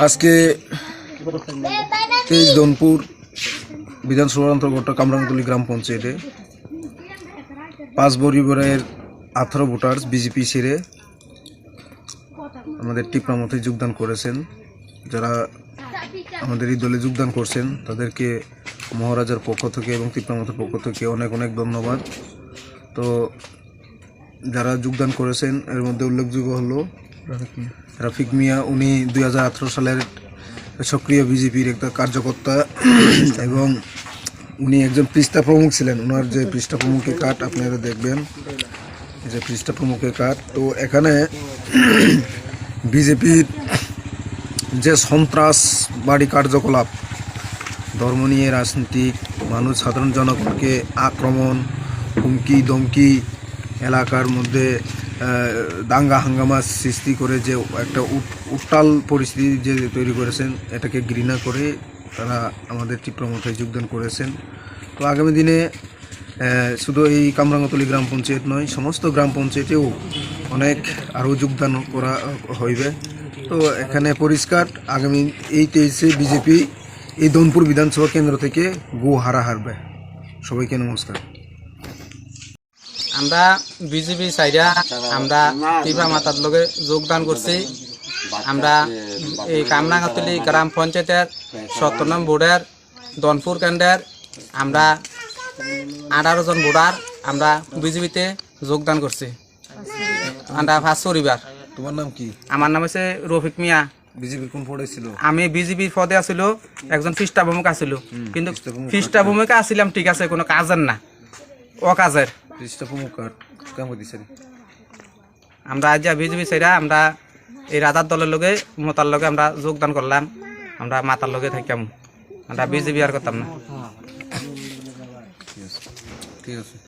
আজকে 23 দনপুর বিধানসভার অন্তর্গত কামরাঙ্গতলী গ্রাম পঞ্চায়েতে 5 পরিবারের 18 ভোটার্স বিজেপি ছেড়ে আমাদের টিপ্রামতে যোগদান করেছেন। যারা আমাদের এই দলে যোগদান করছেন তাদেরকে মহারাজার পক্ষ থেকে এবং টিপ্রামতের পক্ষ থেকে অনেক অনেক ধন্যবাদ। তো যারা যোগদান করেছেন এর মধ্যে উল্লেখযোগ্য হলো রাফিক মিয়া। উনি 2018 সালের সক্রিয় বিজেপির একটা কার্যকর্তা এবং উনি একজন পৃষ্ঠা প্রমুখ ছিলেন। ওনার যে পৃষ্ঠা প্রমুখের কার্ড আপনারা দেখবেন, এই যে পৃষ্ঠা প্রমুখের কার্ড। তো এখানে বিজেপির যে সন্ত্রাসবাদী কার্যকলাপ, ধর্ম নিয়ে রাজনীতিক, মানুষ সাধারণ জনগণকে আক্রমণ, হুমকি ধমকি, এলাকার মধ্যে দাঙ্গা হাঙ্গামা সৃষ্টি করে যে একটা উত্তাল পরিস্থিতি যে তৈরি করেছেন, এটাকে ঘৃণা করে তারা আমাদের টিপ্রামতে যোগদান করেছেন। তো আগামী দিনে শুধু এই কামরাঙ্গতলী গ্রাম পঞ্চায়েত নয়, সমস্ত গ্রাম পঞ্চায়েতেও অনেক আরও যোগদান করা হইবে। তো এখানে পরিষ্কার আগামী এই 23-এ বিজেপি এই দনপুর বিধানসভা কেন্দ্র থেকে গো হারবে। সবাইকে নমস্কার। আমরা বিজেপি সাইডা আমরা টিপা মাতার লগে যোগদান করছি। আমরা এই কামরাঙ্গতলী গ্রাম পঞ্চায়েতের 17 নং বোর্ডের দনপুর কেন্দ্রের আমরা 18 জন ভোটার আমরা বিজেপিতে যোগদান করছি। আমরা 5 পরিবার। তোমার নাম কি? আমার নাম হচ্ছে রফিক মিয়া। বিজেপির কোন পদে ছিল? আমি বিজেপির পদে আসিল, একজন পৃষ্ঠা ভূমিক আসিল, কিন্তু পৃষ্ঠা ভূমিকা আসিলাম ঠিক আছে, কোনো কাজের না, অকাজের। আমরা আজ বিজেপি সেরা আমরা এই রাজার দলের লগে মতার লগে আমরা যোগদান করলাম। আমরা মাতার লগে থাকতাম, আমরা বিজেপি আর করতাম না। ঠিক আছে।